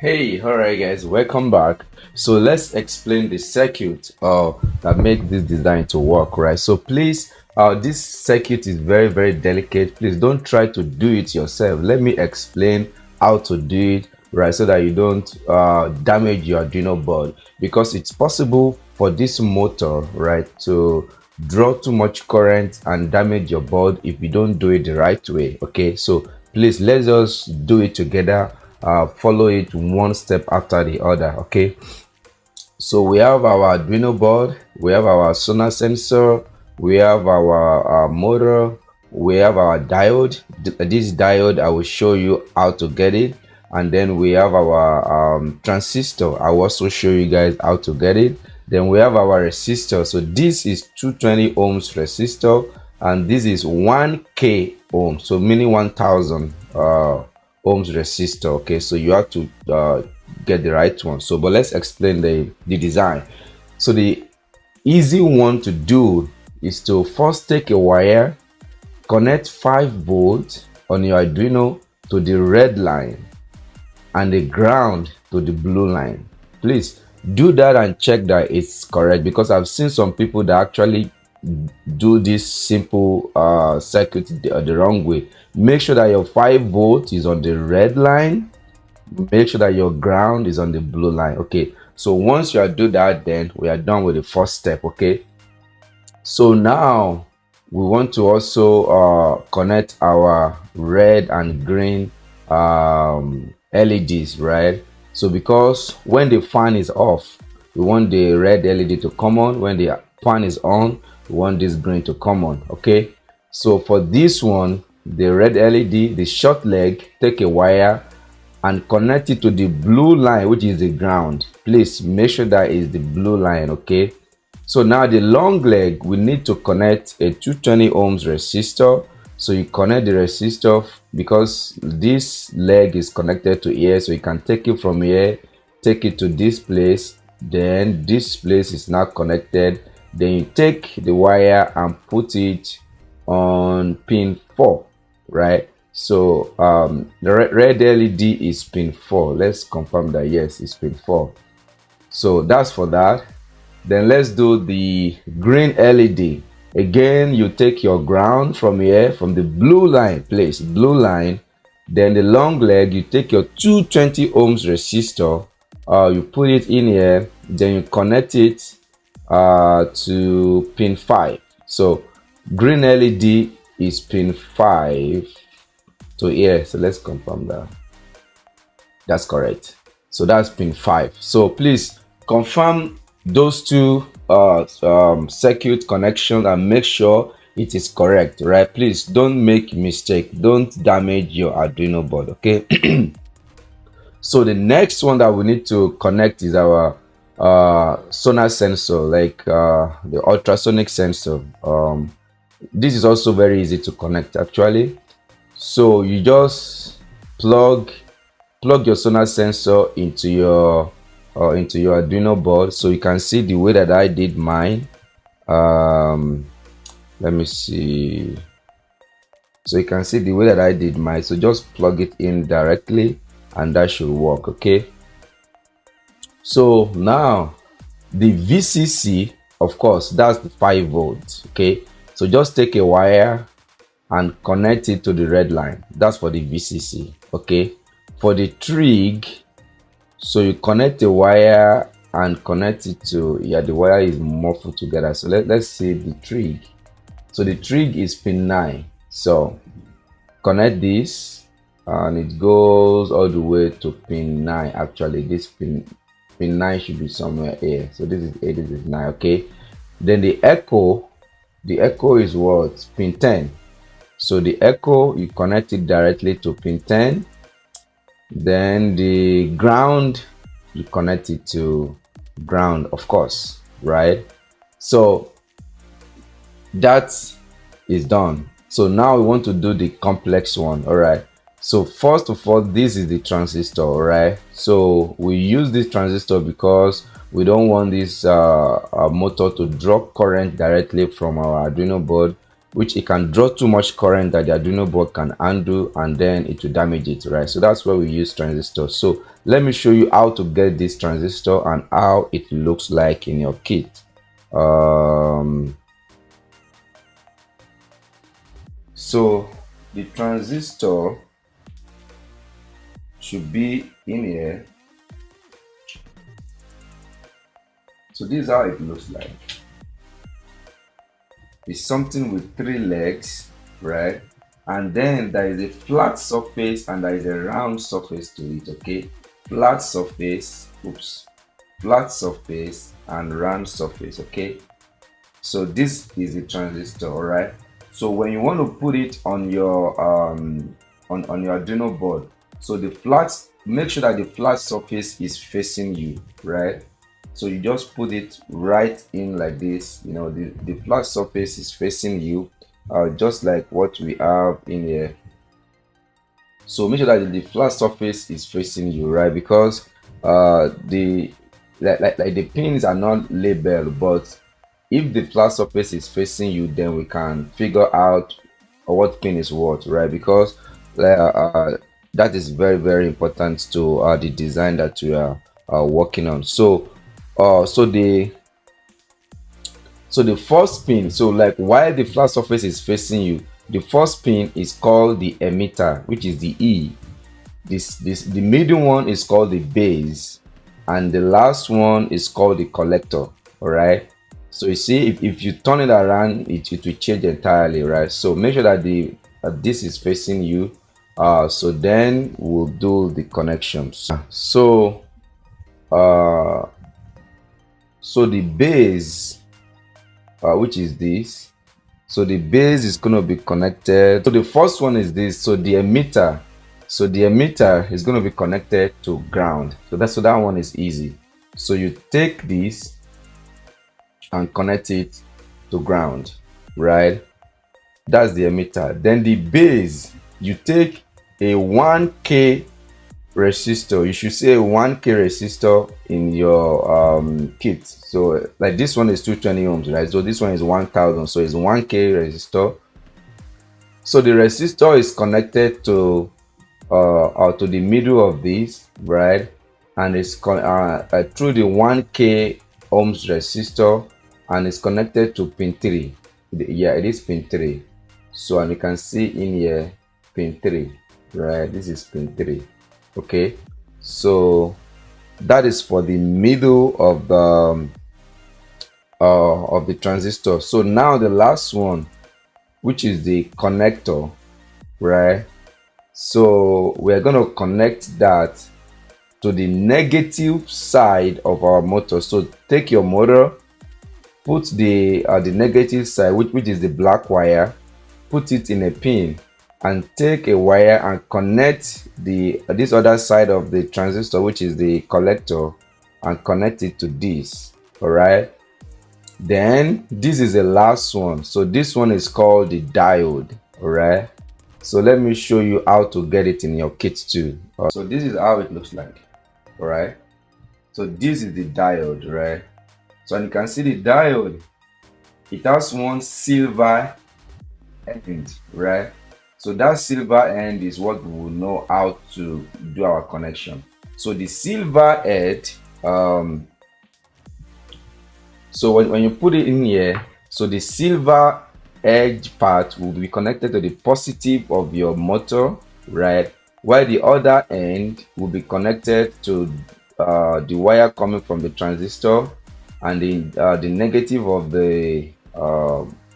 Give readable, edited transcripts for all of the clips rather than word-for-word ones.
Hey, alright guys, welcome back. So let's explain the circuit that make this design to work, right? So please, this circuit is very delicate. Please don't try to do it yourself. Let me explain how to do it, right? So that you don't damage your Arduino board, because it's possible for this motor, right, to draw too much current and damage your board if you don't do it the right way. Okay, so please let's just do it together. Follow it one step after the other. Okay, so we have our Arduino board, we have our Sonar sensor, we have our motor, we have our diode. This diode I will show you how to get it, and then we have our transistor. I will also show you guys how to get it. Then we have our resistor. So this is 220 ohms resistor, and this is 1k ohm, so meaning 1000 ohms resistor. Okay, so you have to get the right one. So but let's explain the design. So the easy one to do is to first take a wire, connect 5 volts on your Arduino to the red line and the ground to the blue line. Please do that and check that it's correct, because I've seen some people that actually do this simple circuit the wrong way. Make sure that your 5 volt is on the red line, make sure that your ground is on the blue line. Okay, so once you do that, then we are done with the first step. Okay, so now we want to also connect our red and green LEDs, right? So because when the fan is off, we want the red LED to come on. When the fan is on, we want this green to come on. Okay, so for this one, the red LED, the short leg, take a wire and connect it to the blue line, which is the ground. Please make sure that is the blue line. Okay, so now the long leg, we need to connect a 220 ohms resistor. So you connect the resistor, because this leg is connected to here, so you can take it from here, take it to this place, then this place is now connected. Then you take the wire and put it on pin 4, right? So the red LED is pin 4. Let's confirm that yes, it's pin 4. So that's for that. Then let's do the green LED. Again, you take your ground from here, from the blue line place, blue line. Then the long leg, you take your 220 ohms resistor, you put it in here, then you connect it to pin 5. So green LED is pin 5 to here. So let's confirm that that's correct. So that's pin 5. So please confirm those two circuit connections and make sure it is correct, right? Please don't make mistake, don't damage your Arduino board. Okay. So the next one that we need to connect is our Sonar sensor, like the ultrasonic sensor. This is also very easy to connect actually. So you just plug your Sonar sensor into your Arduino board. So you can see the way that I did mine. Let me see. So you can see the way that I did mine. So just plug it in directly and that should work. Okay, so now the VCC, of course, that's the 5 volts. Okay, so just take a wire and connect it to the red line. That's for the VCC. Okay, for the trig, so you connect a wire and connect it to, yeah, the wire is muffled together. So let's see the trig. So the trig is pin 9. So connect this and it goes all the way to pin 9. Actually, this pin 9 should be somewhere here. So this is 8, this is 9. Okay, then the echo is what? Pin 10. So the echo, you connect it directly to pin 10. Then the ground, you connect it to ground, of course, right? So that is done. So now we want to do the complex one. All right, so first of all, this is the transistor. All right, so we use this transistor because we don't want this motor to draw current directly from our Arduino board. which it can draw too much current that the Arduino board can handle, and then it will damage it, right? So that's why we use transistors. So let me show you how to get this transistor and how it looks like in your kit. So the transistor should be in here. So this is how it looks like. It's something with 3 legs, right? And then there is a flat surface and there is a round surface to it, okay? Flat surface, flat surface and round surface, okay? So this is the transistor, all right? So when you want to put it on your on your Arduino board, so the flat, make sure that the flat surface is facing you, right? So you just put it right in like this, you know, the flat surface is facing you, just like what we have in here. So make sure that the flat surface is facing you, right? Because the like the pins are not labeled, but if the flat surface is facing you, then we can figure out what pin is what, right? Because that is very, very important to the design that we are working on. So so the first pin, so like while the flat surface is facing you, the first pin is called the emitter, which is the E. The middle one is called the base, and the last one is called the collector. All right. So you see, if you turn it around, it will change entirely, right? So make sure that this is facing you. So then we'll do the connections. So the base, which is this, so the base is going to be connected. So the first one is this. So the emitter is going to be connected to ground. So that one is easy. So you take this and connect it to ground, right? That's the emitter. Then the base, you take a 1K resistor. You should say a 1K resistor in your kit. So like this one is 220 ohms, right? So this one is 1000, so it's 1K resistor. So the resistor is connected to the middle of this, right? And it's through the 1K ohms resistor, and it's connected to pin 3. Yeah, it is pin 3. So, and you can see in here pin 3, right? This is pin 3. Okay, so that is for the middle of the transistor. So now the last one, which is the connector, right? So we're going to connect that to the negative side of our motor. So take your motor, put the negative side, which is the black wire, put it in a pin, and take a wire and connect this other side of the transistor, which is the collector, and connect it to this. All right, then this is the last one. So this one is called the diode. All right, so let me show you how to get it in your kit too. So this is how it looks like. All right, so this is the diode, right? So you can see the diode, it has one silver end, right? So that silver end is what we will know how to do our connection. So the silver head, so when you put it in here, so the silver edge part will be connected to the positive of your motor, right? While the other end will be connected to the wire coming from the transistor, and the negative of the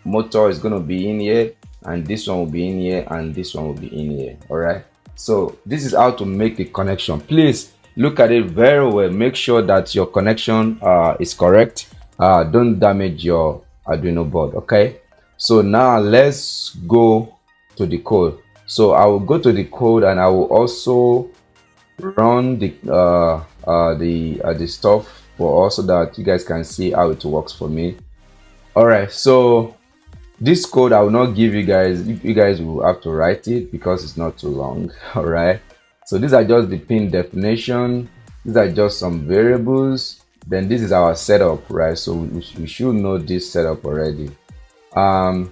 motor is going to be in here, and this one will be in here, and this one will be in here. All right, so this is how to make the connection. Please look at it very well, make sure that your connection is correct. Don't damage your Arduino board. Okay, so now let's go to the code. So I will go to the code, and I will also run the stuff for us so that you guys can see how it works for me. All right, so this code I will not give you guys. You guys will have to write it because it's not too long. All right, so these are just the pin definition. These are just some variables. Then this is our setup, right? So we should know this setup already. And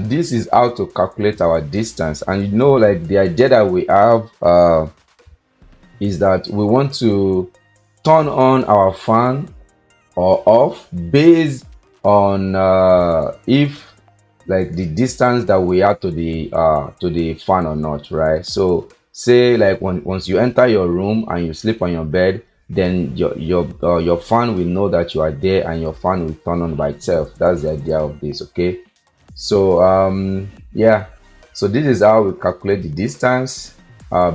this is how to calculate our distance. And you know, like the idea that we have is that we want to turn on our fan or off based on if like the distance that we are to the fan or not, right? So say like once you enter your room and you sleep on your bed, then your fan will know that you are there and your fan will turn on by itself. That's the idea of this. Okay, so yeah, so this is how we calculate the distance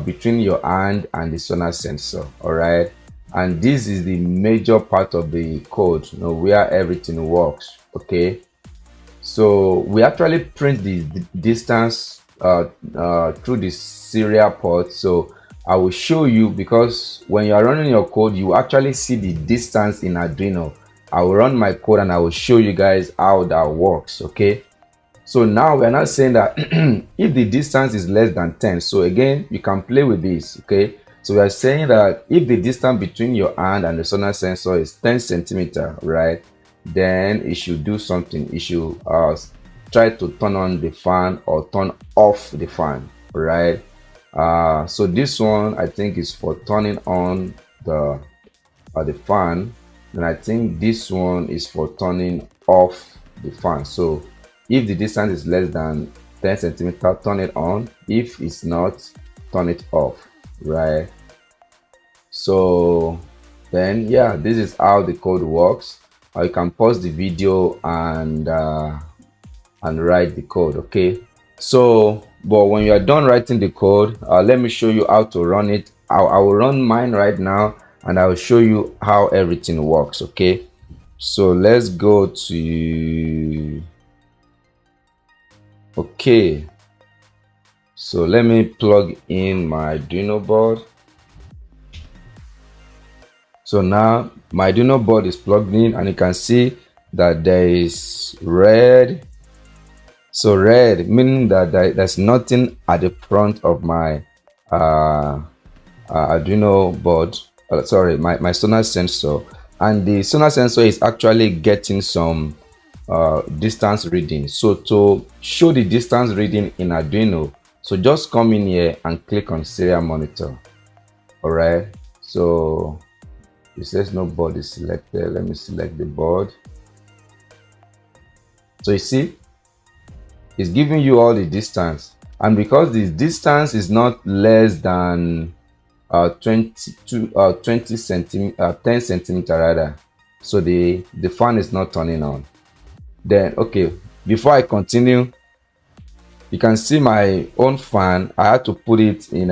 between your hand and the sonar sensor. All right, and this is the major part of the code, you know, where everything works. Okay, so we actually print the distance through the serial port. So I will show you, because when you are running your code, you actually see the distance in Arduino. I will run my code and I will show you guys how that works. Okay, so now we are not saying that if the distance is less than 10, so again you can play with this. Okay, so we are saying that if the distance between your hand and the sonar sensor is 10 centimeter, right, then it should do something. It should try to turn on the fan or turn off the fan, right? So this one I think is for turning on the fan, and I think this one is for turning off the fan. So if the distance is less than 10 centimeter, turn it on. If it's not, turn it off, right? So then yeah, this is how the code works. You can pause the video and write the code. Okay, so but when you are done writing the code, let me show you how to run it. I will run mine right now and I will show you how everything works. Okay, so let's go to, okay, so let me plug in my Arduino board. So now my Arduino board is plugged in and you can see that there is red. So red meaning that there's nothing at the front of my Arduino board, sorry, my sonar sensor, and the sonar sensor is actually getting some distance reading. So to show the distance reading in Arduino, so just come in here and click on serial monitor. All right, so it says no board is selected. Let me select the board. So you see, it's giving you all the distance, and because the distance is not less than 10 centimeter rather, so the fan is not turning on. Then okay, before I continue, you can see my own fan. I had to put it in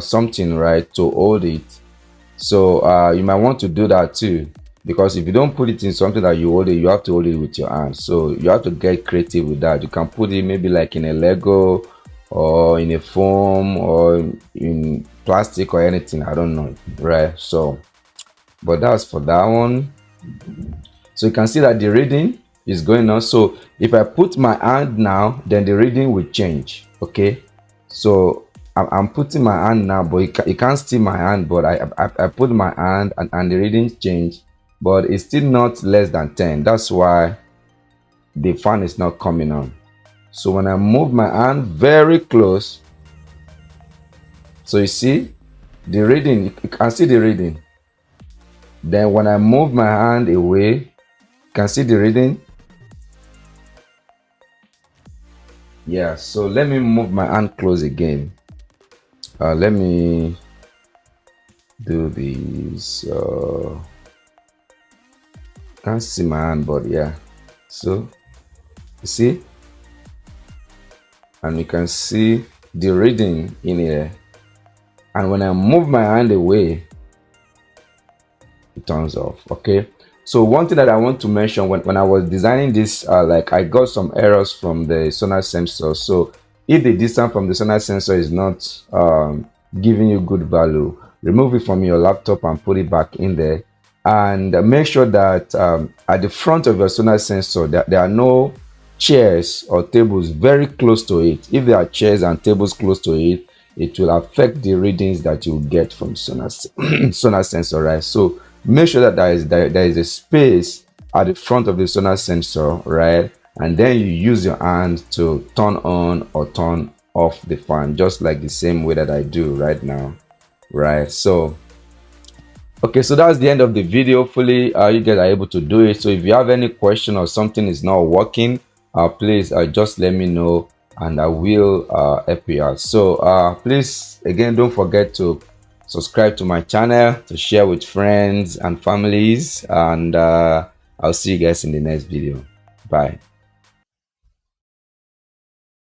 something, right, to hold it. So you might want to do that too, because if you don't put it in something that you hold it, you have to hold it with your hand. So you have to get creative with that. You can put it maybe like in a Lego or in a foam or in plastic or anything, I don't know, right? So but that's for that one. So you can see that the reading is going on. So if I put my hand now, then the reading will change. Okay, so I'm putting my hand now, but you can't see my hand, but I put my hand and the reading change, but it's still not less than 10. That's why the fan is not coming on. So when I move my hand very close, so you see the reading, you can see the reading. Then when I move my hand away, you can see the reading. Yeah, so let me move my hand close again. Let me do this. Can't see my hand, but yeah, so you see, and you can see the reading in here, and when I move my hand away, it turns off. Okay, so one thing that I want to mention, when I was designing this, like I got some errors from the sonar sensor. So if the distance from the sonar sensor is not giving you good value, remove it from your laptop and put it back in there, and make sure that at the front of your sonar sensor there are no chairs or tables very close to it. If there are chairs and tables close to it, it will affect the readings that you get from sonar sonar sensor, right? So make sure that there is a space at the front of the sonar sensor, right? And then you use your hand to turn on or turn off the fan, just like the same way that I do right now, right? So okay, so that's the end of the video. Hopefully you guys are able to do it. So if you have any question or something is not working, please just let me know and I will help you out. So please, again, don't forget to subscribe to my channel, to share with friends and families, and I'll see you guys in the next video. Bye.